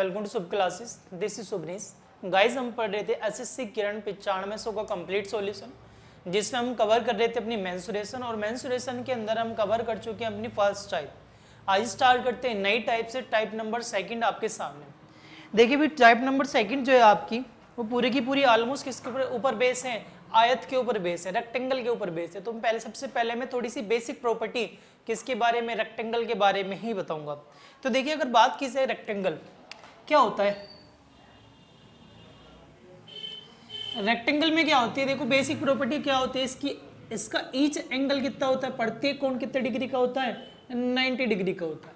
Welcome to Sab classes. This is Subnis. Guys हम पढ़ रहे थे एसएससी किरण 9500 का कंप्लीट सॉल्यूशन, जिसमें हम कवर कर रहे थे अपनी मेंसुरेशन, और मेंसुरेशन के अंदर हम कवर कर चुके हैं अपनी फर्स्ट टाइप। आज स्टार्ट करते हैं नई टाइप से, टाइप नंबर सेकंड आपके सामने। देखिए भी टाइप नंबर सेकंड जो है आपकी, वो पूरी की पूरी ऑलमोस्ट किसके ऊपर बेस है? आयत के ऊपर बेस है, रेक्टेंगल के ऊपर बेस है। तो पहले सबसे पहले मैं थोड़ी सी बेसिक प्रॉपर्टी किसके बारे में, रेक्टेंगल के बारे में ही बताऊंगा। तो देखिए अगर बात की जाए रेक्टेंगल क्या होता है, रेक्टेंगल में क्या होती है, देखो बेसिक प्रॉपर्टी क्या होती है इसकी, इसका ईच एंगल कितना होता है, प्रत्येक कोण कितने डिग्री का होता है? 90 डिग्री का होता है,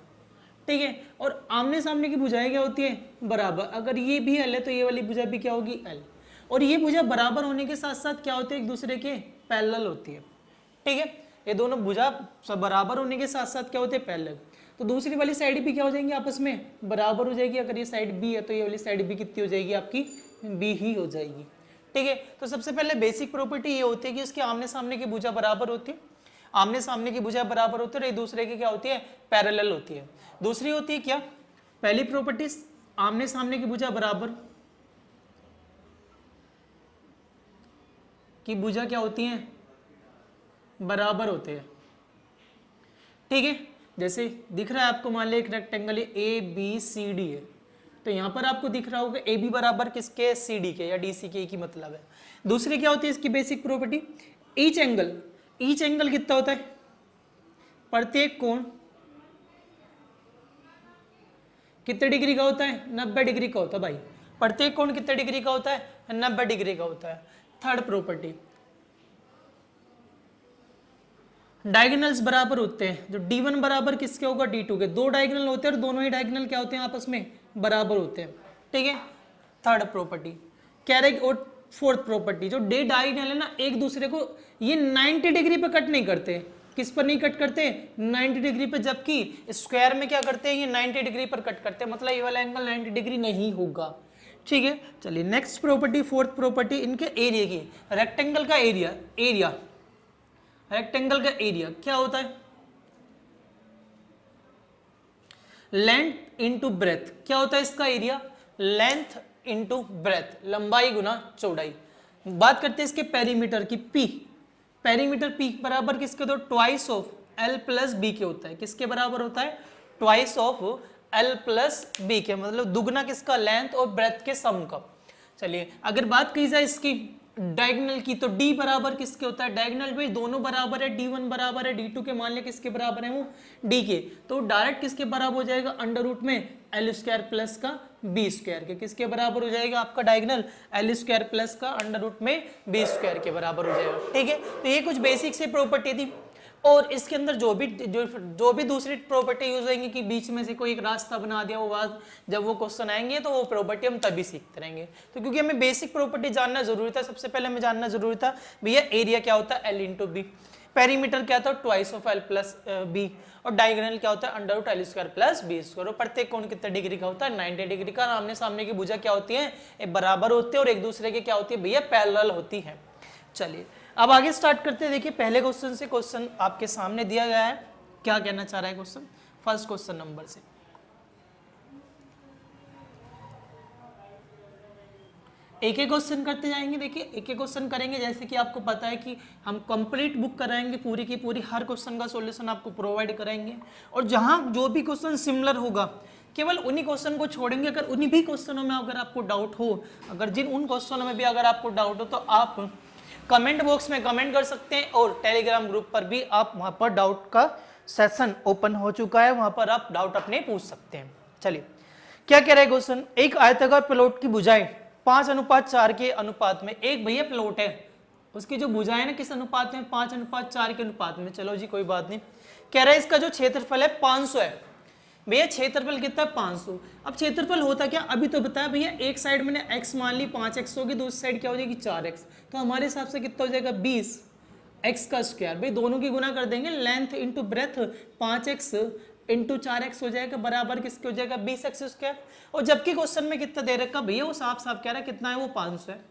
ठीक है। और आमने सामने की भुजाएं क्या होती है? बराबर। अगर ये भी एल है तो ये वाली भुजा भी क्या होगी? एल। और ये भुजा बराबर होने के साथ साथ क्या होते हैं? एक दूसरे के पैरेलल होती है, ठीक है। ये दोनों भुजा बराबर होने के साथ साथ क्या होते हैं? पैरेलल। तो दूसरी वाली साइड भी क्या हो जाएंगी? आपस में बराबर हो जाएगी। अगर ये साइड बी है तो ये वाली साइड भी कितनी हो जाएगी? आपकी बी ही हो जाएगी, ठीक है। तो सबसे पहले बेसिक प्रॉपर्टी ये होती है कि इसके आमने सामने की भुजा बराबर होती है, आमने सामने की भुजा बराबर होती है और एक दूसरे की क्या होती है? पैरेलल होती है। दूसरी होती है क्या? पहली प्रॉपर्टी आमने सामने की भुजा बराबर की भुजा क्या होती है? बराबर होते हैं, ठीक है। जैसे दिख रहा है आपको, मान लिया एक rectangle A B C D है, तो यहां पर आपको दिख रहा होगा ए बी बराबर किसके? सी डी के या डी सी के की मतलब है। दूसरी क्या होती है इसकी basic property? Each angle. Each angle कितना होता है? प्रत्येक कोण कितने डिग्री का होता है? 90 डिग्री का होता है भाई। प्रत्येक कोण कितने डिग्री का होता है? 90 डिग्री का होता है। थर्ड प्रॉपर्टी, डायगोनल्स बराबर होते हैं। जो D1 बराबर किसके होगा? D2 के। दो डायगोनल होते हैं और दोनों ही डायगोनल क्या होते हैं? आपस में बराबर होते हैं, ठीक है। थर्ड प्रॉपर्टी कह रहे। और फोर्थ प्रॉपर्टी, जो डे डायगोनल है ना, एक दूसरे को ये 90 डिग्री पे कट नहीं करते। किस पर नहीं कट करते? 90 डिग्री पे। जबकि स्क्वायर में क्या करते हैं? ये 90 डिग्री पर कट करते हैं, मतलब ये वाला एंगल 90 डिग्री नहीं होगा, ठीक है। चलिए नेक्स्ट प्रॉपर्टी, फोर्थ प्रॉपर्टी इनके एरिया की। रेक्टेंगल का एरिया, रेक्टेंगल का एरिया क्या होता है? Length into breadth. क्या होता है इसका एरिया? लेंथ इनटू ब्रेथ, लंबाई गुना चौड़ाई। बात करते हैं इसके पेरीमीटर की, पी। पेरीमीटर पी बराबर किसके? तो twice of L plus B के होता है। किसके बराबर होता है? Twice of L plus B के, मतलब दुगना किसका? लेंथ और ब्रेथ के सम का। चलिए अगर बात की जाए इसकी डायगोनल की, तो D बराबर किसके होता है? डायगोनल भाई दोनों बराबर है, D1 बराबर है D2 के, मान लिया किसके बराबर है? वो D के। तो डायरेक्ट किसके बराबर हो जाएगा? अंडर रूट में एल स्क्वायर प्लस का बी स्क्वायर के। किसके बराबर हो जाएगा आपका डायगोनल? एल स्क्वायर प्लस का अंडर रूट में बी स्क्वायर के बराबर हो जाएगा, ठीक है। तो ये कुछ बेसिक से प्रॉपर्टी थी। और इसके अंदर जो भी दूसरी प्रॉपर्टी यूज होंगी कि बीच में से कोई एक रास्ता बना दिया, वो बात जब वो क्वेश्चन आएंगे तो वो प्रॉपर्टी हम तभी सीखते रहेंगे। तो क्योंकि हमें बेसिक प्रॉपर्टी जानना जरूरी था, सबसे पहले हमें जानना जरूरी था भैया एरिया क्या होता है? L into B. पेरीमीटर क्या था? Twice of L plus B. और डायगोनल क्या होता है? Under root L square plus B square. और प्रत्येक कोण कितने डिग्री का होता है? 90 डिग्री का। आमने सामने की भुजा क्या होती है? बराबर होती है और एक दूसरे के क्या होती है भैया? पैरेलल होती है। चलिए अब आगे स्टार्ट करते हैं। देखिए पहले क्वेश्चन से, क्वेश्चन आपके सामने दिया गया है, क्या कहना चाह रहा है क्वेश्चन? फर्स्ट क्वेश्चन नंबर से एक एक क्वेश्चन करते जाएंगे। देखिए एक एक क्वेश्चन करेंगे, जैसे कि आपको पता है कि हम कंप्लीट बुक कराएंगे, पूरी की पूरी हर क्वेश्चन का सॉल्यूशन आपको प्रोवाइड कराएंगे। और जहां जो भी क्वेश्चन सिमिलर होगा केवल उन्हीं क्वेश्चन को छोड़ेंगे। अगर उन्हीं भी क्वेश्चनों में अगर आपको डाउट हो, अगर उन क्वेश्चनों में भी अगर आपको डाउट हो, तो आप कमेंट बॉक्स में कमेंट कर सकते हैं। और टेलीग्राम ग्रुप पर भी आप वहां पर डाउट का सेशन ओपन हो चुका है, वहां पर आप डाउट अपने पूछ सकते हैं। चलिए क्या कह रहा है क्वेश्चन? एक आयताकार प्लॉट की भुजाएं 5:4 के अनुपात में, एक भैया प्लॉट है, उसकी जो भुजाएं ना किस अनुपात में? 5:4 के अनुपात में। चलो जी कोई बात नहीं। कह रहा है इसका जो क्षेत्रफल है 500 है। भैया क्षेत्रफल कितना? 500। अब क्षेत्रफल होता क्या? अभी तो बताया भैया, एक साइड मैंने x मान ली 5x होगी, दूसरी साइड क्या हो जाएगी? 4x। तो हमारे हिसाब से कितना हो जाएगा? 20x का स्क्वायर। भाई दोनों की गुना कर देंगे, length into breadth 5x into 4x हो जाएगा, बराबर किसके हो जाएगा? 20x square. और जबकि क्वेश्चन में कितना दे रखा भैया, वो साफ साफ कह रहा है कितना है? वो 500 है।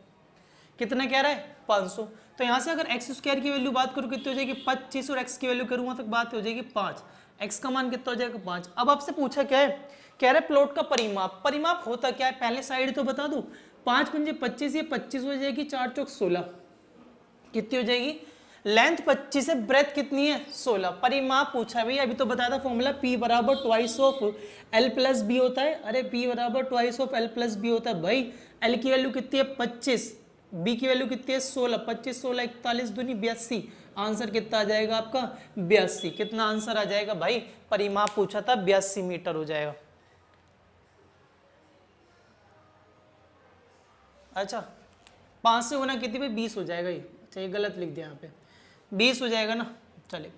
कितना कह रहा है? 500। तो यहाँ से अगर x स्क्वायर की वैल्यू बात करूँ कितनी हो जाएगी? 25 और x की वैल्यू करूँगा तो बात हो जाएगी 5। x का मान कितना हो जाएगा? 5। अब आपसे पूछा क्या है कह रहे प्लॉट का परिमाप, परिमाप होता क्या है पहले साइड तो बता दो, 5 पंजे 25, ये 25 हो जाएगी, 4 चौक 16, कितनी हो जाएगी लेंथ 25 है, ब्रेथ कितनी है 16, परिमाप पूछा है भैया, अभी तो बताया था फॉर्मूला P बराबर twice of L plus B होता है, अरे P बराबर twice of L plus B होता है भाई, L की वैल्यू कितनी है 25, B की वैल्यू कितनी है 16, 25 16 41 दूनी 82, आंसर कितना आ जाएगा आपका 82, कितना आंसर आ जाएगा भाई, परिमाप पूछा था 82 मीटर हो जाएगा। अच्छा 5 से गुना कितनी भाई 20 हो जाएगा ये, अच्छा ये गलत लिख दिया यहाँ पे, 20 हो जाएगा ना, चलिए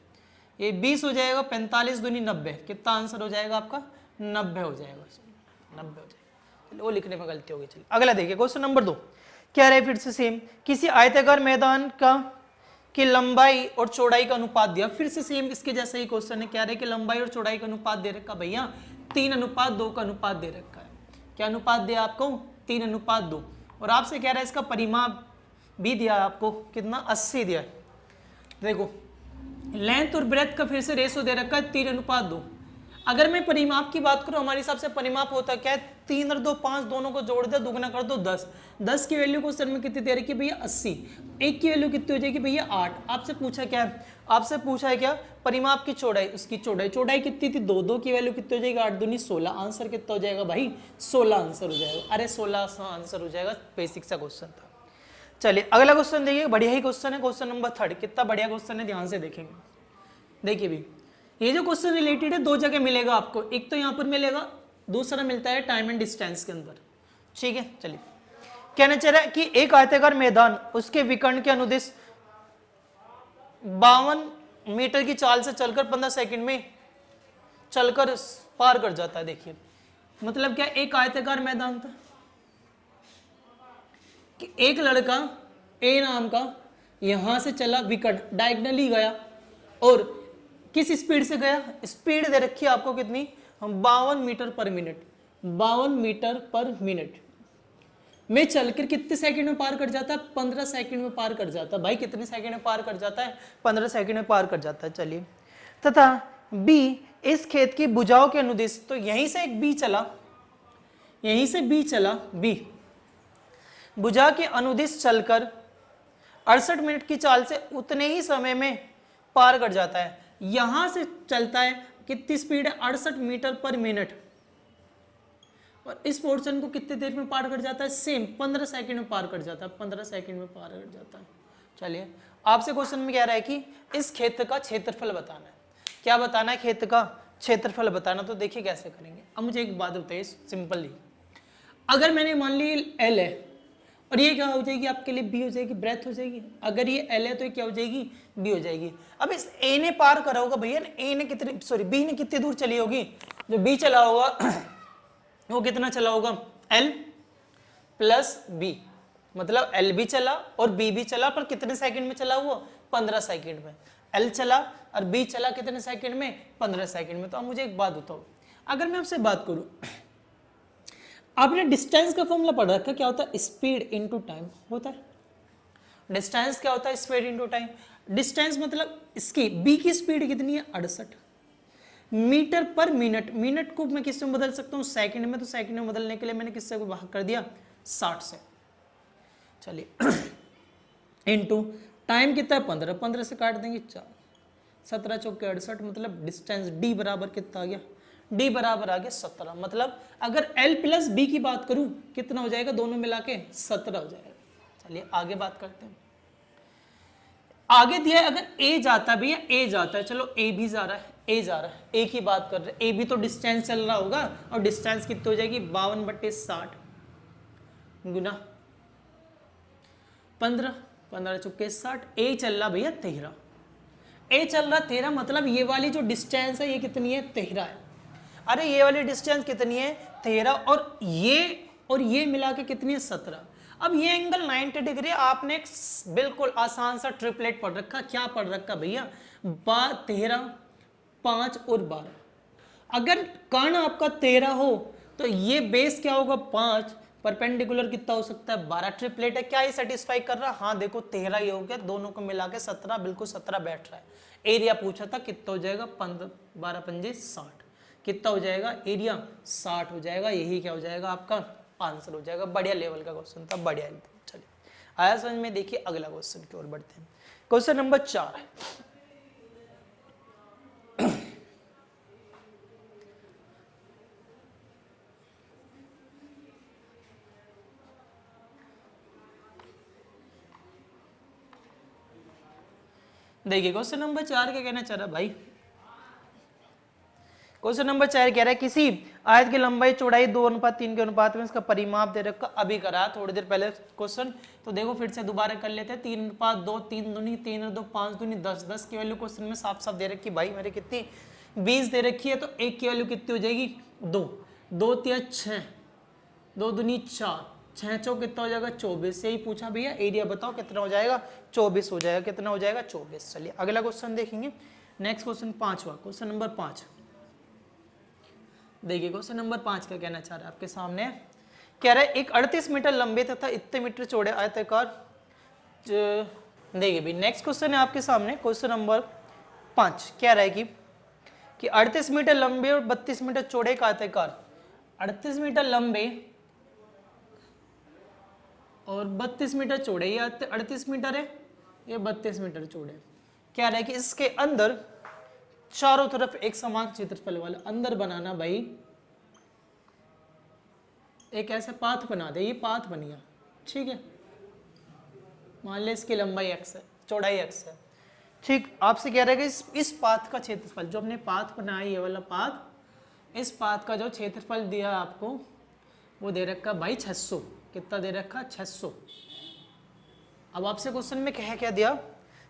ये 20 हो जाएगा, 45 दूनी 90, कितना आंसर हो जाएगा आपका 90 हो जाएगा, 90 हो जाएगा, चलिए वो लिखने में गलती हो गई। चलिए अगला देखिए क्वेश्चन नंबर 2, क्या रहे फिर से सेम, किसी आयताकार मैदान का की लंबाई और चौड़ाई का अनुपात दिया, फिर से सेम इसके जैसा ही क्वेश्चन है, क्या रहे कि लंबाई और चौड़ाई का अनुपात दे रखा भैया 3:2 का अनुपात दे रखा है, क्या अनुपात दिया आपको 3:2, और आपसे कह रहा है इसका परिमाप भी दिया आपको कितना 80 दिया है। देखो लेंथ और ब्रेथ का फिर से रेशो दे रखा है 3:2, अगर मैं परिमाप की बात करूं हमारे हिसाब से परिमाप होता क्या है 3 और 2 5 दोनों को जोड़ दे, दुगना कर दो 10, 10 की वैल्यू क्वेश्चन में कितनी दे रखी है भैया 80, 1 की वैल्यू कितनी हो जाएगी भैया 8, आपसे पूछा क्या है, आपसे पूछा है क्या परिमाप की चौड़ाई, उसकी चौड़ाई कितनी थी 2, 2 की वैल्यू कितनी हो जाएगी 8 दूनी 16, आंसर कितना हो जाएगा भाई 16 आंसर हो जाएगा, अरे 16 आंसर हो जाएगा, बेसिक सा क्वेश्चन था। चलिए अगला क्वेश्चन देखिए, बढ़िया ही क्वेश्चन है, क्वेश्चन नंबर 3, कितना बढ़िया क्वेश्चन है, ध्यान से देखेंगे। देखिए भी ये जो क्वेश्चन रिलेटेड है 2 जगह मिलेगा आपको, एक तो यहाँ पर मिलेगा, दूसरा मिलता है टाइम एंड डिस्टेंस के अंदर, ठीक है। चलिए कहना चाह रहा है कि एक आयताकार मैदान उसके विकर्ण के अनुदिश 52 मीटर की चाल से चलकर 15 सेकंड में चलकर पार कर जाता है। देखिए मतलब क्या, एक आयताकार मैदान था कि एक लड़का ए नाम का यहां से चला विकर्ण डायगनली गया, और किस स्पीड से गया, स्पीड दे रखी है आपको कितनी 52 मीटर पर मिनट, 52 मीटर पर मिनट में चलकर कितने सेकंड में पार कर जाता है 15 सेकंड में पार कर जाता है। भाई कितने सेकंड में पार कर जाता है 15 सेकंड में पार कर जाता है। चलिए तथा बी इस खेत की भुजाओं के अनुदिश, तो यहीं से एक बी चला, यहीं से बी चला, बी भुजा के अनुदिश चलकर 68 मिनट की चाल से उतने ही समय में पार कर जाता है। यहां से चलता है कितनी स्पीड है 68 मीटर पर मिनट, और इस पोर्शन को कितने देर में पार कर जाता है सेम 15 सेकंड में पार कर जाता है, 15 सेकंड में पार कर जाता है। चलिए आपसे क्वेश्चन में कह रहा है कि इस क्षेत्र का क्षेत्रफल बताना है, क्या बताना है क्षेत्र का क्षेत्रफल बताना, तो देखिए कैसे करेंगे। अब मुझे एक बात बताइए सिंपली, अगर मैंने मान ली एल है और ये क्या हो जाएगी आपके लिए बी हो जाएगी, ब्रेथ हो जाएगी, अगर ये एल है तो ये क्या हो जाएगी बी हो जाएगी। अब इस ए ने पार करा होगा भैया, ए ने कितनी सॉरी बी ने कितनी दूर चली होगी, जो बी चला होगा वो कितना चला होगा एल प्लस बी, मतलब एल भी चला और बी भी चला, पर कितने सेकंड में चला वो 15 सेकंड में, एल चला और बी चला कितने सेकंड में 15 सेकंड में। तो अब मुझे एक बात बताओ, अगर मैं आपसे बात करूं, आपने डिस्टेंस का फॉर्मूला पढ़ रखा, क्या होता है स्पीड इनटू टाइम होता है, डिस्टेंस क्या होता है स्पीड इनटू टाइम, डिस्टेंस मतलब इसकी बी की स्पीड कितनी है 68 मीटर पर मिनट, मिनट को मैं किससे बदल सकता हूँ सेकंड में, तो सेकंड में बदलने के लिए मैंने किससे को भाग कर दिया 60 से। चलिए इनटू टाइम कितना है 15, 15 से काट देंगे 4, 17 चौके 68, मतलब डिस्टेंस डी बराबर कितना आ गया, डी बराबर आ गया 17, मतलब अगर एल प्लस बी की बात करूं कितना हो जाएगा दोनों मिला के 17 हो जाएगा। चलिए आगे बात करते हैं, आगे दिया है अगर ए जाता है भैया, ए जाता है, चलो ए भी जा रहा है, ए जा रहा है, ए की बात कर रहे हैं, ए भी तो डिस्टेंस चल रहा होगा, और डिस्टेंस कितनी हो जाएगी 52/60 गुना 15, 15 चौके 60, ए चल रहा भैया 13, ए चल रहा 13, मतलब ये वाली जो डिस्टेंस है ये कितनी है 13 है, अरे ये वाली डिस्टेंस कितनी है 13, और ये मिला के कितनी है 17। अब ये एंगल 90 डिग्री, आपने एक बिल्कुल आसान सा ट्रिपलेट पढ़ रखा, क्या पढ़ रखा भैया 13, 5 और 12, अगर कर्ण आपका 13 हो तो ये बेस क्या होगा 5, परपेंडिकुलर कितना हो सकता है 12, ट्रिपलेट है, क्या ये सेटिस्फाई कर रहा है, हाँ देखो 13 ही हो गया, दोनों को मिला के 17, बिल्कुल 17 बैठ रहा है। एरिया पूछा था कितना हो जाएगा 15, 12 पंजे 60, कितना हो जाएगा एरिया 60 हो जाएगा। यही क्या हो जाएगा आपका आंसर हो जाएगा। बढ़िया लेवल का क्वेश्चन था, बढ़िया एकदम। चलिए आया समझ में। देखिए अगला क्वेश्चन की ओर बढ़ते हैं। क्वेश्चन नंबर 4, देखिए क्वेश्चन नंबर 4 क्या कहना चाह रहा भाई। क्वेश्चन नंबर 4 कह रहा है किसी आयत की लंबाई चौड़ाई 2:3 के अनुपात में इसका परिमाप दे रखा। अभी करा थोड़ी देर पहले क्वेश्चन, तो देखो फिर से दोबारा कर लेते हैं। 3:2, 3 दूनी 3 और 2 5 दूनी 10, 10 की वैल्यू क्वेश्चन में साफ साफ दे रखी भाई मेरे कितनी 20 दे रखी है। तो 1 की वैल्यू कितनी हो जाएगी 2, 2 3 6, 2 दूनी 4, 6 चौक कितना हो जाएगा 24। यही पूछा भैया एरिया बताओ कितना हो जाएगा 24 हो जाएगा। कितना हो जाएगा 24। चलिए अगला क्वेश्चन देखेंगे। नेक्स्ट क्वेश्चन 5वां, क्वेश्चन नंबर 5। देखिए क्वेश्चन नंबर 5 का कहना चाह रहा है आपके सामने, कह रहा है एक 38 मीटर लंबे तथा इतने मीटर चौड़े आयताकार। देखिए भाई नेक्स्ट क्वेश्चन है आपके सामने। क्वेश्चन नंबर 5 कह रहा है कि 38 मीटर लंबे और 32 मीटर चौड़े का आयताकार, 38 मीटर लंबे और 32 मीटर चौड़े, ये 38 मीटर है, ये 32 मीटर चौड़े। कह रहा है कि इसके अंदर चारों तरफ एक समान क्षेत्रफल वाला अंदर बनाना भाई। एक ऐसा पाथ बना दे, ये पाथ बन गया ठीक है। मान ले इसकी लंबाई x है, चौड़ाई x है ठीक। आपसे कह रहा है कि इस पाथ का क्षेत्रफल, जो हमने पाथ बनाया ये वाला पाथ, इस पाथ का जो क्षेत्रफल दिया आपको वो दे रखा भाई 600। कितना दे रखा 600। अब आपसे क्वेश्चन में क्या दिया,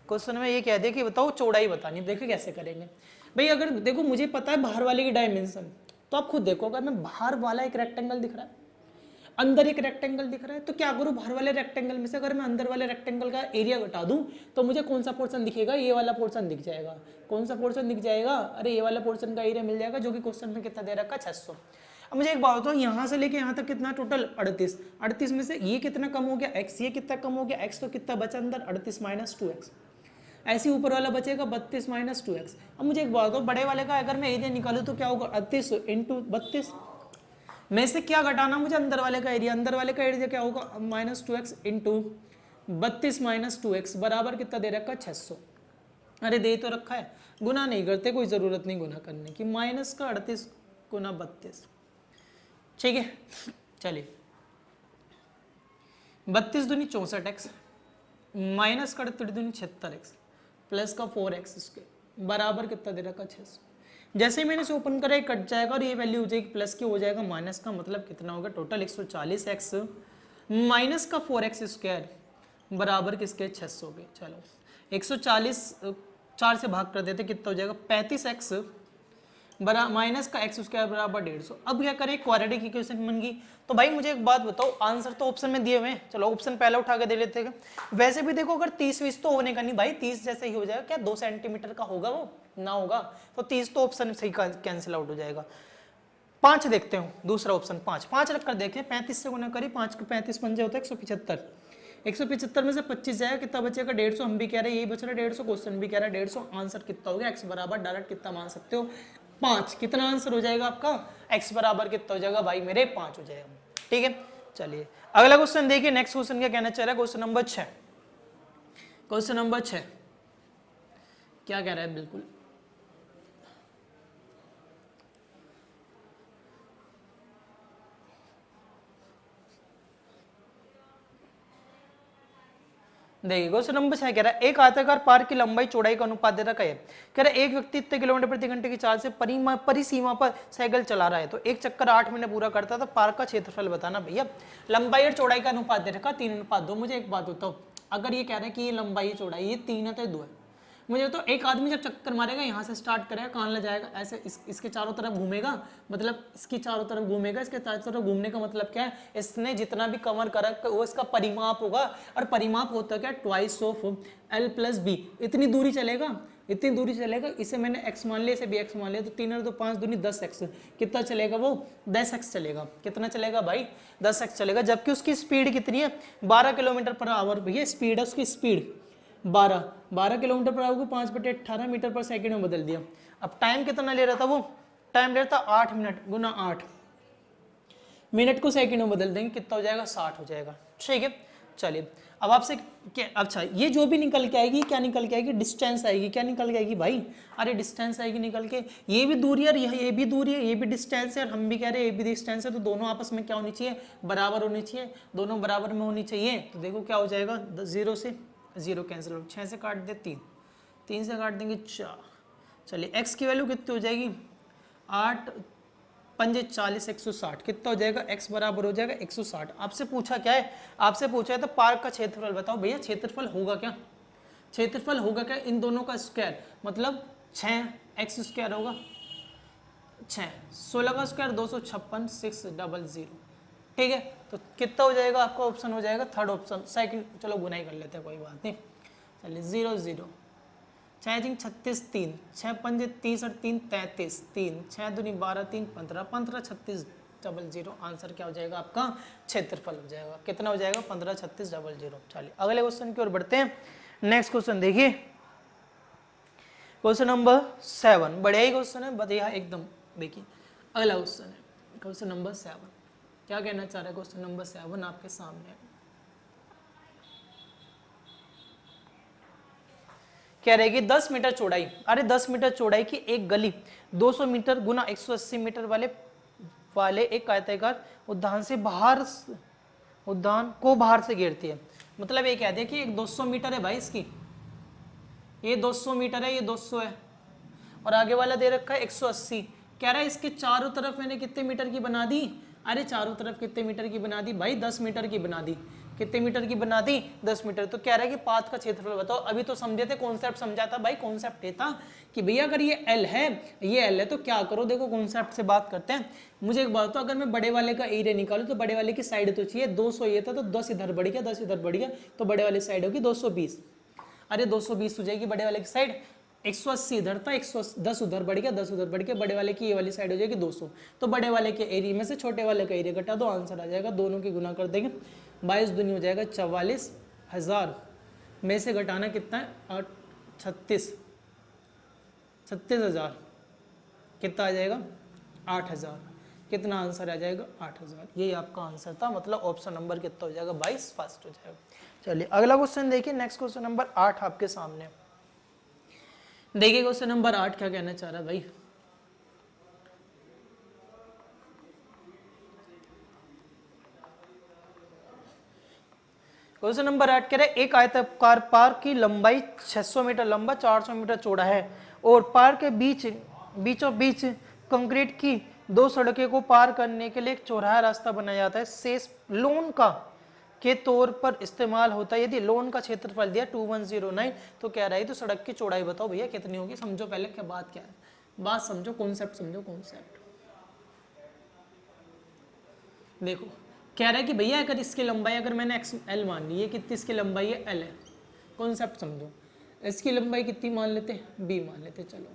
क्वेश्चन में ये कह दिया कि बताओ चौड़ाई बतानी। देखो कैसे करेंगे भाई। अगर देखो मुझे पता है बाहर वाले की डायमेंशन, तो आप खुद देखो अगर मैं बाहर वाला एक रेक्टेंगल दिख रहा है, अंदर एक रेक्टेंगल दिख रहा है, तो क्या करूं बाहर वाले रेक्टेंगल में से अगर मैं अंदर वाले रेक्टेंगल का एरिया घटा दूं तो मुझे कौन सा पोर्शन दिखेगा, ये वाला पोर्शन दिख जाएगा। कौन सा पोर्शन दिख जाएगा, अरे ये वाला पोर्शन का एरिया मिल जाएगा जो कि क्वेश्चन में कितना दे रखा 600। अब मुझे एक बात बताओ, यहाँ से लेके यहाँ तक कितना टोटल 38, 38 में से ये कितना कम हो गया x, ये कितना कम हो गया x, तो कितना बचा अंदर 38 माइनस 2x। ऐसे ऊपर वाला बचेगा 32 माइनस 2x। अब मुझे एक बात बताओ, बड़े वाले का अगर मैं एरिया निकालूं तो क्या होगा 38 इंटू 32 में से क्या घटाना मुझे अंदर वाले का एरिया, अंदर वाले का एरिया क्या होगा minus 2x into 32 minus 2x बराबर कितना दे रखा 600। अरे दे तो रखा है, गुना नहीं करते, कोई जरूरत नहीं गुना करने की। माइनस का 38 गुना 32 ठीक है। चलिए 32 दूनी 64x माइनस का 38 दूनी 76x प्लस का 4x इसके बराबर कितना दे रखा 600। जैसे ही मैंने इसे ओपन करा कट जाएगा और ये वैल्यू हो जाएगी प्लस की हो जाएगा माइनस का, मतलब कितना होगा टोटल 140x माइनस का 4x स्क्वायर बराबर किसके 600 के। चलो 140 4 से भाग कर देते कितना हो जाएगा 35x माइनस का x स्क्वायर बराबर 150। अब क्या करें क्वाड्रेटिक इक्वेशन बन गई। तो भाई मुझे एक बात बताओ, आंसर तो ऑप्शन में दिए हुए हैं, चलो ऑप्शन पहला उठा के दे लेते हैं। वैसे भी देखो अगर 30-20 तो होने का नहीं भाई, 30 जैसे ही हो जाएगा, क्या 2 सेंटीमीटर का होगा वो ना होगा, तो 30 तो ऑप्शन सही कैंसिल आउट हो जाएगा। 5 देखते हो दूसरा ऑप्शन 5 रख कर देखें, 35 से गुना करी 5 को 35 पंजे होता है 175, 175 में से 25 जाएगा कितना बचेगा 150। हम भी कह रहे हैं यही बच रहा है 150, क्वेश्चन भी कह रहा है 150। आंसर कितना हो गया x बराबर डायरेक्ट कितना मान सकते हो 5। कितना आंसर हो जाएगा आपका x बराबर कितना हो जाएगा भाई मेरे 5 हो जाएगा ठीक है। चलिए अगला क्वेश्चन देखिए। नेक्स्ट क्वेश्चन क्या कहना चाह रहा है, क्वेश्चन नंबर 6। क्वेश्चन नंबर 6 क्या कह रहा है, बिल्कुल देखिए क्वेश्चन नंबर 6 कह रहा है एक आयताकार पार्क की लंबाई चौड़ाई का अनुपात दे रखा है। कह रहा है एक व्यक्ति इतने किलोमीटर प्रति घंटे की चाल से परिसीमा पर साइकिल चला रहा है, तो एक चक्कर 8 मिनट पूरा करता था। पार्क का क्षेत्रफल बताना भैया। लंबाई और चौड़ाई का अनुपात दे रखा 3:2। मुझे एक बात बताओ, अगर ये कह रहा है कि ये लंबाई चौड़ाई ये 3 है तो 2 है, मुझे तो एक आदमी जब चक्कर मारेगा यहाँ से स्टार्ट करेगा कहाँ ले जाएगा, ऐसे इसके चारों तरफ घूमेगा, मतलब इसकी चारों तरफ घूमेगा, इसके चारों तरफ घूमने का मतलब क्या है, इसने जितना भी कवर करा वो इसका परिमाप होगा। और परिमाप होता क्या twice of l plus B, इतनी दूरी चलेगा, इतनी दूरी चलेगा। इसे मैंने x मान लिया, इसे भी x मान लिया, तो 3 और 2 5 दूनी 10x, कितना चलेगा वो 10x चलेगा। कितना चलेगा भाई 10x चलेगा, जबकि उसकी स्पीड कितनी है 12 किलोमीटर पर आवर। भैया स्पीड है उसकी, स्पीड 12 किलोमीटर पर आवर को 5/18 मीटर पर सेकंड में बदल दिया। अब टाइम कितना ले रहा था वो टाइम लेता 8 मिनट गुना 8, मिनट को सेकंड में बदल देंगे, कितना हो जाएगा 60 हो जाएगा। ठीक है, चलिए अब आपसे अच्छा ये जो भी निकल के आएगी क्या निकल के आएगी, डिस्टेंस आएगी। क्या निकल के आएगी भाई, अरे डिस्टेंस आएगी निकल के, ये भी दूरी है और ये भी दूरी है, ये भी डिस्टेंस है और हम भी कह रहे हैं ये भी डिस्टेंस है, तो दोनों आपस में क्या होनी चाहिए, बराबर होनी चाहिए, दोनों बराबर में होनी चाहिए। तो देखो क्या हो जाएगा, 0 से 0 कैंसिल हो, 6 से काट दे 3, 3 से काट देंगे 4। चलिए x की वैल्यू कितनी हो जाएगी, 8 पंजे 40, 160, कितना हो जाएगा, x बराबर हो जाएगा 160। आपसे पूछा क्या है, आपसे पूछा है तो पार्क का क्षेत्रफल बताओ। भैया क्षेत्रफल होगा क्या, क्षेत्रफल होगा क्या, इन दोनों का स्क्वायर, मतलब 6x स्क्वायर होगा, 6 16 का स्क्वायर 256, 600। ठीक है, तो कितना हो जाएगा आपका ऑप्शन हो जाएगा थर्ड ऑप्शन, सेकंड। चलो गुनाई कर लेते हैं, कोई बात नहीं। चलिए 0 0 6 36 3, 6 पंजे 30 और 3 33, 3 6 दूनी 12 3 15, 15 36 00। आंसर क्या हो जाएगा आपका, क्षेत्रफल हो जाएगा। कितना हो जाएगा, 15 36 00। चलिए अगले क्वेश्चन की ओर बढ़ते हैं। नेक्स्ट क्वेश्चन देखिए, क्वेश्चन नंबर 7, बढ़िया ही क्वेश्चन है, बढ़िया एकदम। देखिए अगला क्वेश्चन है क्वेश्चन नंबर 7, क्या कहना चाह रहा है क्वेश्चन नंबर 7 आपके सामने। कह रहे कि 10 मीटर चौड़ाई, अरे 10 मीटर चौड़ाई की एक गली 200 मीटर गुना 180 मीटर वाले एक आयताकार उद्यान को बाहर से घेरती है। मतलब ये कहते हैं कि एक 200 मीटर है भाई इसकी, ये 200 मीटर है, ये 200 है और आगे वाला दे रखा है 180। कह रहा है इसके चारों तरफ मैंने कितने मीटर की बना दी, अरे चारों तरफ कितने मीटर की बना दी भाई, 10 मीटर की बना दी। कितने मीटर की बना दी, 10 मीटर। तो कह रहा है कि पाथ का क्षेत्रफल बताओ। अभी तो समझे थे, कॉन्सेप्ट समझा था भाई। कॉन्सेप्ट ये था कि भैया अगर ये L है, ये L है तो क्या करो, देखो कॉन्सेप्ट से बात करते हैं। मुझे एक बात तो, अगर मैं बड़े वाले का एरिया निकालूं तो बड़े वाले की साइड तो चाहिए, 200 ये था तो 10 इधर बढ़ गया, 10 इधर बढ़ गया, तो बड़े वाली साइड होगी 220। अरे 220 हो जाएगी बड़े वाले की साइड, 180 इधर था, 110 उधर बढ़ गया, 10 उधर बढ़ गया, बड़े वाले की ये वाली साइड हो जाएगी 200। तो बड़े वाले के एरिया में से छोटे वाले का एरिया घटा दो, आंसर आ जाएगा। दोनों की गुना कर देंगे, 22 दूनी हो जाएगा 44,000 में से घटाना कितना है, 36,000 कितना आ जाएगा, 8,000। कितना आंसर आ जाएगा, 8,000। यही आपका आंसर था, मतलब ऑप्शन नंबर कितना हो जाएगा, 22 फर्स्ट हो जाएगा। चलिए अगला क्वेश्चन देखिए, नेक्स्ट क्वेश्चन नंबर 8 आपके सामने। देखिए क्वेश्चन नंबर 8 क्या कहना चाह रहा है भाई। क्वेश्चन नंबर 8 कह रहे हैं एक आयताकार पार्क की लंबाई 600 मीटर लंबा, 400 मीटर चौड़ा है और पार्क के बीचों बीच कंक्रीट की 2 सड़कें को पार करने के लिए एक चौराहा रास्ता बनाया जाता है। शेष लोन का के तौर पर इस्तेमाल होता है। यदि लोन का क्षेत्रफल दिया 2109, तो कह रहा है तो सड़क की चौड़ाई बताओ भैया कितनी होगी। समझो पहले क्या बात, क्या है बात, समझो कॉन्सेप्ट, समझो कॉन्सेप्ट। देखो कह रहा है कि भैया अगर इसकी लंबाई, अगर मैंने XL मान ली है, कितनी इसकी लंबाई है, L है। कॉन्सेप्ट समझो, इसकी लंबाई कितनी मान लेते हैं, B मान लेते, चलो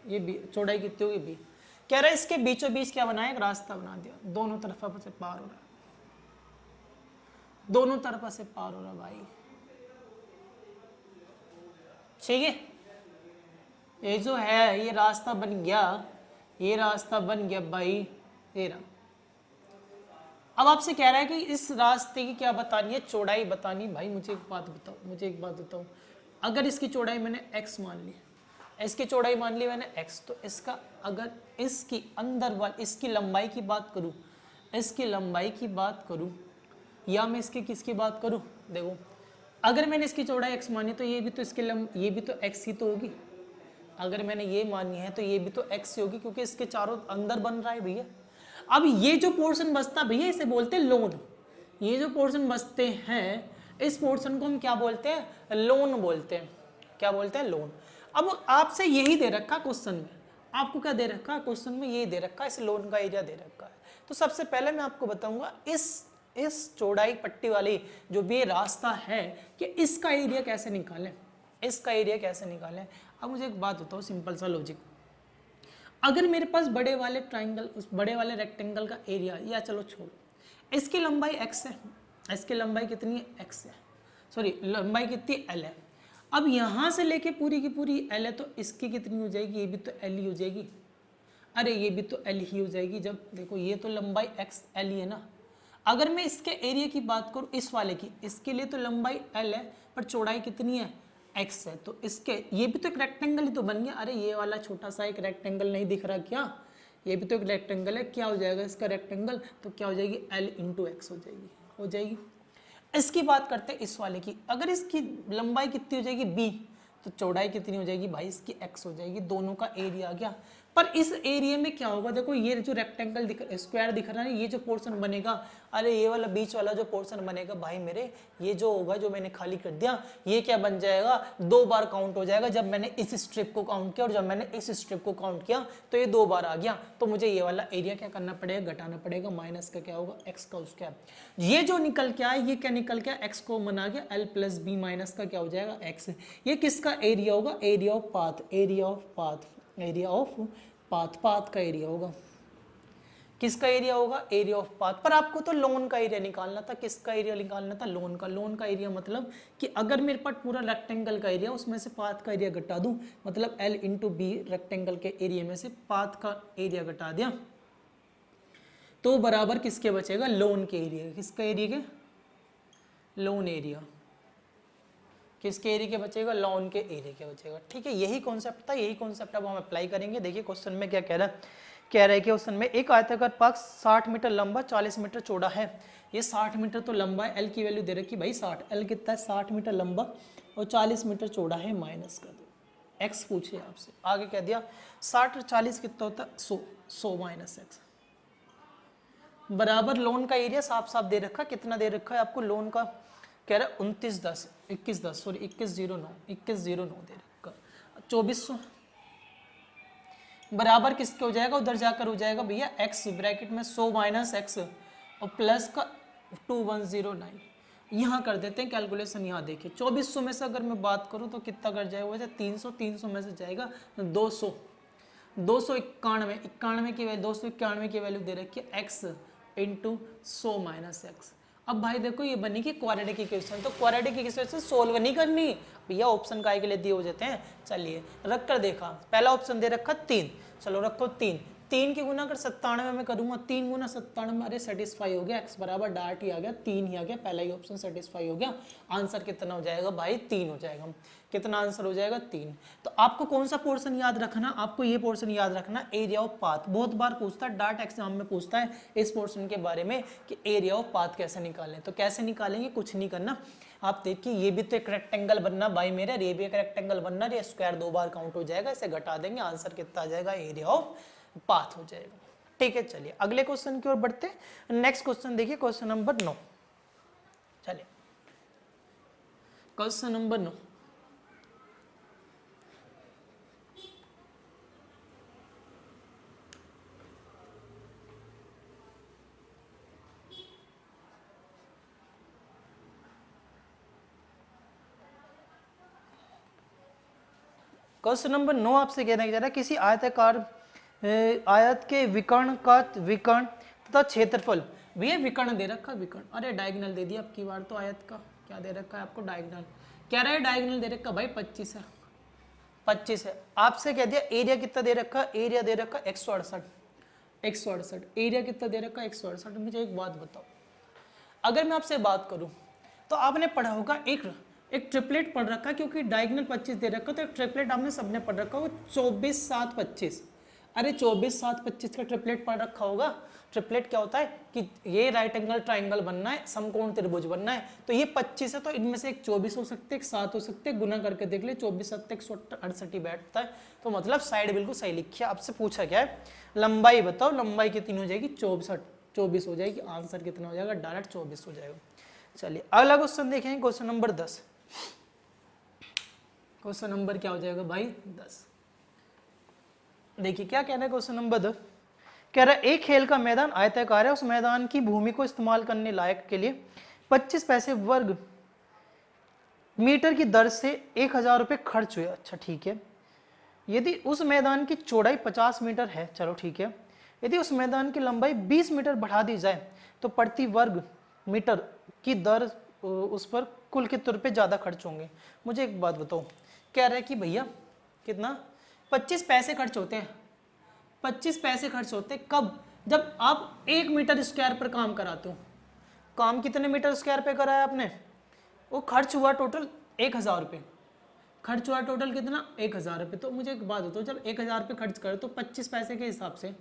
ये B, चौड़ाई कितनी होगी B। कह रहा है इसके बीचों बीच क्या बनाया, एक रास्ता बना दिया, दोनों तरफ से पार हो रहा है, दोनों तरफ से पार हो रहा भाई। ठीक है, ये जो है ये रास्ता बन गया, ये रास्ता बन गया भाई, ये रहा। अब आपसे कह रहा है कि इस रास्ते की क्या बतानी है, चौड़ाई बतानी। भाई मुझे एक बात बताओ, अगर इसकी चौड़ाई मैंने x मान ली, इसकी चौड़ाई मान ली मैंने x, तो इसका अगर इसकी अंदर वाली इसकी लंबाई की बात करूं, इसकी लंबाई की बात करूं या मैं इसकी किसकी बात करूं, देखो अगर मैंने इसकी चौड़ाई x मानी तो ये भी तो इसके ये भी तो x ही तो होगी। अगर मैंने ये मानी है तो ये भी तो x ही होगी, क्योंकि इसके चारों अंदर बन रहा है भैया। अब ये जो पोर्शन बचता भैया इसे बोलते हैं लोन। ये जो पोर्शन बचते हैं इस पोर्शन को हम क्या बोलते हैं, लोन बोलते हैं। क्या बोलते हैं, लोन। अब आपसे यही दे रखा क्वेश्चन में, आपको क्या दे रखा क्वेश्चन में, ये दे रखा, इस लोन का एरिया दे रखा है। तो सबसे पहले मैं आपको बताऊंगा इस चौड़ाई पट्टी वाली जो भी ये रास्ता है कि इसका एरिया कैसे निकालें, इसका एरिया कैसे निकालें। अब मुझे एक बात बताओ, सिंपल सा लॉजिक, अगर मेरे पास बड़े वाले ट्राइंगल, उस बड़े वाले रेक्टेंगल का एरिया, या चलो छोड़ो, इसकी लंबाई x है, इसकी लंबाई कितनी है, x है, सॉरी लंबाई कितनी L है। अब यहाँ से लेके पूरी की पूरी L है, तो इसकी कितनी हो जाएगी, ये भी तो L ही हो जाएगी। अरे ये भी तो एल ही हो जाएगी, जब देखो ये तो लंबाई एक्स एल ही है ना। अगर मैं इसके एरिया की बात करूँ इस वाले की, इसके लिए तो लंबाई एल है पर चौड़ाई कितनी है, एक्स है, तो इसके ये भी तो एक रेक्टेंगल ही तो बन गया। अरे ये वाला छोटा सा एक रेक्टेंगल नहीं दिख रहा क्या, ये भी तो एक रेक्टेंगल है, क्या हो जाएगा इसका रेक्टेंगल, तो क्या हो जाएगी एल इंटू एक्स हो जाएगी। इसकी बात करते हैं इस वाले की, अगर इसकी लंबाई कितनी हो जाएगी बी, तो चौड़ाई कितनी हो जाएगी भाई इसकी एक्स हो जाएगी, दोनों का एरिया आ गया। पर इस एरिया में क्या होगा, देखो ये जो रेक्टेंगल स्क्वायर दिख रहा है, ये जो पोर्शन बनेगा, अरे ये वाला बीच वाला जो पोर्शन बनेगा भाई मेरे, ये जो होगा जो मैंने खाली कर दिया, ये क्या बन जाएगा, 2 बार काउंट हो जाएगा। जब मैंने इस स्ट्रिप को काउंट किया और जब मैंने इस स्ट्रिप को काउंट किया तो ये 2 बार आ गया, तो मुझे ये वाला एरिया क्या करना पड़ेगा, घटाना पड़ेगा, माइनस का क्या होगा एक्स का स्क्वायर। ये जो निकल के आया ये क्या निकल के एक्स को बना गया एल प्लस बी माइनस का क्या हो जाएगा एक्स। ये किसका एरिया होगा, area of path, area of path, area of path, path का एरिया होगा, किसका एरिया होगा, एरिया ऑफ पाथ। पर आपको तो लोन का एरिया निकालना था, किसका एरिया निकालना था, लोन का। लोन का एरिया मतलब कि अगर मेरे पास पूरा रेक्टेंगल का एरिया उसमें से पाथ का एरिया घटा दूं, मतलब एल इंटू बी रेक्टेंगल के एरिया में से पाथ का एरिया घटा दिया, तो बराबर किसके बचेगा, लोन के एरिया, किसका एरिया के, लोन एरिया, किसके एरिया के बचेगा, लॉन के एरिया के बचेगा। ठीक है, यही कॉन्सेप्ट था, यही कॉन्सेप्ट अब हम अप्लाई करेंगे। देखिए क्वेश्चन में क्या कह रहा है, कह रहा है कि क्वेश्चन में एक आयताकार पार्क 60 मीटर लंबा 40 मीटर चौड़ा है। ये 60 मीटर तो लंबा है, एल की वैल्यू दे रखी भाई 60, एल कितना है 60 मीटर लंबा और 40 मीटर चौड़ा है, माइनस कर दो, एक्स पूछे आपसे। आगे कह दिया 60 और 40 कितना होता है 100, 100 माइनस एक्स बराबर लोन का एरिया साफ साफ दे रखा, कितना दे रखा है आपको लोन का, कह रहा है 2109 दे रखा, 2400 बराबर किसके हो जाएगा, उधर जाकर हो जाएगा भैया x ब्रैकेट में 100 माइनस एक्स और प्लस का 2109। यहाँ कर देते हैं कैलकुलेशन, यहाँ देखिए 2400 में से अगर मैं बात करूँ तो कितना कर जाएगा, वैसे 300 में से जाएगा 200, 291 की वैल्यू 291 की वैल्यू दे रखी है x इंटू 100 माइनस एक्स। अब भाई देखो ये बनी कि क्वाड्रेटिक इक्वेशन, तो क्वाड्रेटिक इक्वेशन सोल्व नहीं करनी भैया, ऑप्शन काय के लिए दिए हो जाते हैं। चलिए रख कर देखा, पहला ऑप्शन दे रखा 3, चलो रखो 3, 3 की गुना कर 97 में करूंगा, 3 गुना 97, अरे सेटिस्फाई हो गया, x बराबर डार्ट ही आ गया, 3 ही आ गया, पहला ही ऑप्शन सेटिस्फाई हो गया। आंसर कितना हो जाएगा भाई 3 हो जाएगा, कितना आंसर हो जाएगा 3। तो आपको कौन सा पोर्शन याद रखना, आपको ये पोर्शन याद रखना, एरिया ऑफ पाथ। बहुत बार पूछता है, डार्ट एग्जाम में पूछता है इस पोर्शन के बारे में कि एरिया ऑफ पाथ कैसे निकालें। तो कैसे निकालेंगे, कुछ नहीं करना, आप देखिए ये भी तो एक रेक्टेंगल बनना भाई मेरे, ये भी एक रेक्टेंगल बनना, ये स्क्वायर 2 बार काउंट हो जाएगा, इसे घटा देंगे, आंसर कितना आ जाएगा, एरिया ऑफ पाथ हो जाएगा। ठीक है, चलिए अगले क्वेश्चन की ओर बढ़ते हैं। नेक्स्ट क्वेश्चन देखिए, क्वेश्चन नंबर 9, चलिए क्वेश्चन नंबर 9, क्वेश्चन नंबर 9 आपसे कहना जा रहा है किसी आयताकार आयत के विकर्ण का विकर्ण तथा क्षेत्रफल, भैया विकर्ण दे रखा, विकर्ण, अरे डायगोनल दे दिया आपकी बार तो, आयत का क्या दे रखा है आपको, डायगोनल, कह रहा है डायगोनल दे रखा भाई 25 है, 25 है। आपसे कह दिया एरिया कितना दे रखा, एरिया दे रखा 168, 168, एरिया कितना दे रखा 168। मुझे एक बात बताओ, अगर मैं आपसे बात करूं तो आपने पढ़ा होगा एक ट्रिपलेट पढ़ रखा, क्योंकि डायगोनल 25 दे रखा, तो एक ट्रिपलेट आपने सबने पढ़ रखा, वो 24 7 25, अरे 24 7 25 का ट्रिपलेट पढ़ रखा होगा। ट्रिपलेट क्या होता है कि ये राइट एंगल ट्राइंगल बनना है, समकोण त्रिभुज बनना है, तो ये 25 है, तो इनमें से एक 24 हो सकते हैं, एक 7 हो सकते हैं, गुना करके देख ले, 24 7 168 बैठता है, तो मतलब साइड बिल्कुल सही लिखी है। आपसे पूछा क्या है, लंबाई बताओ, लंबाई कितनी हो जाएगी, 24 हो जाएगी, आंसर कितना हो जाएगा, डायरेक्ट 24 हो जाएगा। चलिए अगला क्वेश्चन देखेंगे, क्वेश्चन नंबर 10, क्वेश्चन नंबर क्या हो जाएगा भाई 10। देखिए क्या कह रहा है क्वेश्चन नंबर 10, कह रहा है एक खेल का मैदान आयताकार है, उस मैदान की भूमि को इस्तेमाल करने लायक के लिए 25 पैसे वर्ग मीटर की दर से 1000 रुपये खर्च हुए। अच्छा ठीक है, यदि उस मैदान की चौड़ाई 50 मीटर है, चलो ठीक है, यदि उस मैदान की लंबाई 20 मीटर बढ़ा दी जाए तो प्रति वर्ग मीटर की दर उस पर कुल कितने रुपये ज़्यादा खर्च होंगे। मुझे एक बात बताओ, कह रहा है कि भैया कितना 25 पैसे खर्च होते हैं, 25 पैसे खर्च होते कब? जब आप 1 मीटर स्क्वायर पर काम कराते हो। काम कितने मीटर स्क्वायर पे कराया आपने? वो खर्च हुआ टोटल 1000 रुपये। खर्च हुआ टोटल कितना? 1000 रुपये। तो मुझे एक बात बताओ, जब 1000 रुपये खर्च करो तो 25 पैसे के हिसाब से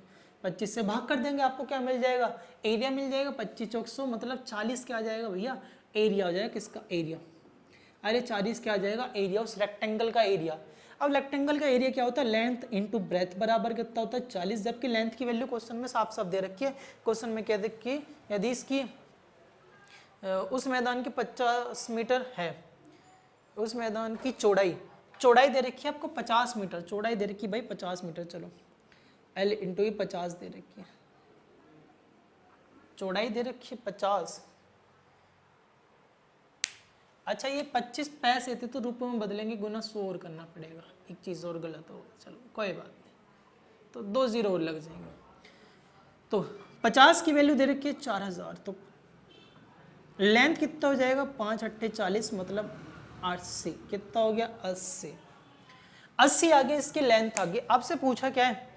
25 से भाग कर देंगे, आपको क्या मिल जाएगा? एरिया मिल जाएगा। 25 चौक 100 मतलब 40 क्या आ जाएगा भैया? एरिया हो जाएगा। किसका एरिया? अरे 40 क्या आ जाएगा? एरिया उस रेक्टेंगल का एरिया। अब रेक्टेंगल का एरिया क्या होता है? लेंथ इंटू ब्रेथ बराबर कितना होता है? 40। जबकि लेंथ की वैल्यू क्वेश्चन में साफ साफ दे रखी है। क्वेश्चन में कह दे कि यदि इसकी उस मैदान की 50 मीटर है, उस मैदान की चौड़ाई दे रखी है आपको 50 मीटर। चौड़ाई दे रखी है भाई 50 मीटर। चलो L इंटू 50 दे रखी है, चौड़ाई दे रखी है 50। अच्छा ये 25 पैसे थे तो रुपए में बदलेंगे, गुना 100 और करना पड़ेगा। एक चीज़ और गलत हो गई, चलो कोई बात नहीं, तो 2 जीरो और लग जाएंगे। तो 50 की वैल्यू दे रखी है 4000। तो लेंथ कितना हो जाएगा? 5 अट्ठे 40 मतलब 80। कितना हो गया? 80। 80 आगे इसकी लेंथ आगे। आपसे पूछा क्या है?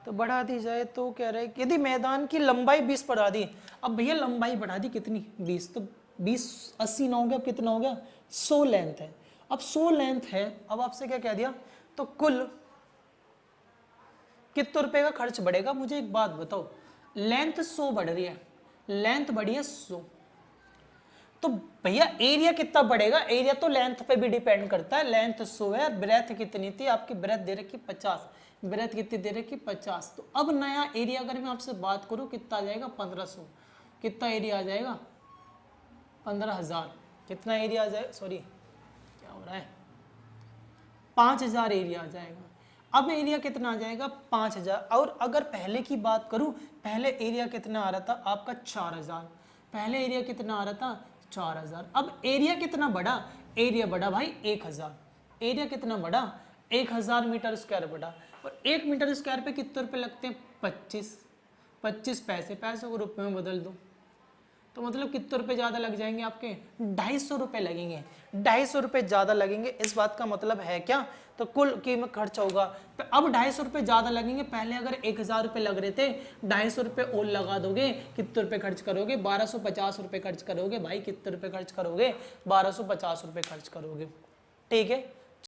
तो बढ़ा दी जाए तो कह रहे हैं यदि मैदान की लंबाई 20 बढ़ा दी। अब भैया लंबाई बढ़ा दी कितनी? 20। तो 20 80 ना हो गया, अब कितना हो गया? 100 लेंथ है। अब 100 लेंथ है, अब आपसे क्या कह दिया? तो कुल कितने रुपए का खर्च बढ़ेगा? मुझे एक बात बताओ, लेंथ 100 बढ़ रही है, लेंथ बढ़ी है 100, तो भैया एरिया कितना बढ़ेगा? एरिया तो लेंथ पे भी डिपेंड करता है। लेंथ 100 है, ब्रेथ कितनी थी आपकी? ब्रेथ दे रखी 50। ब्रेथ कितनी दे रखी? 50। तो अब नया एरिया अगर मैं आपसे बात करूं कितना आ जाएगा? 1500। कितना एरिया आ जाएगा? 15000। कितना एरिया आ जाएगा? सॉरी क्या हो रहा है? 5000 एरिया आ जाएगा। अब एरिया कितना आ जाएगा? 5000। और अगर पहले की बात करूं, पहले एरिया कितना आ रहा था आपका? 4000। पहले एरिया कितना आ रहा था? 4000। अब एरिया कितना बढ़ा? एरिया बढ़ा भाई 1000। एरिया कितना बढ़ा? 1000 मीटर स्क्वायर बढ़ा। और 1 मीटर स्क्वायर पे कितने रुपए लगते हैं? 25 पैसे। पैसे को रुपए में बदल दो तो मतलब कितने रुपए ज़्यादा लग जाएंगे आपके? 250 रुपये लगेंगे। 250 रुपये ज़्यादा लगेंगे। इस बात का मतलब है क्या? तो कुल कीमत खर्च होगा। तो अब 250 रुपये ज़्यादा लगेंगे। पहले अगर 1000 रुपये लग रहे थे, 250 रुपये और लगा दोगे, कितने रुपये खर्च करोगे? 1250 रुपये खर्च करोगे भाई। कितने रुपये खर्च करोगे? 1250 रुपये खर्च करोगे। ठीक है,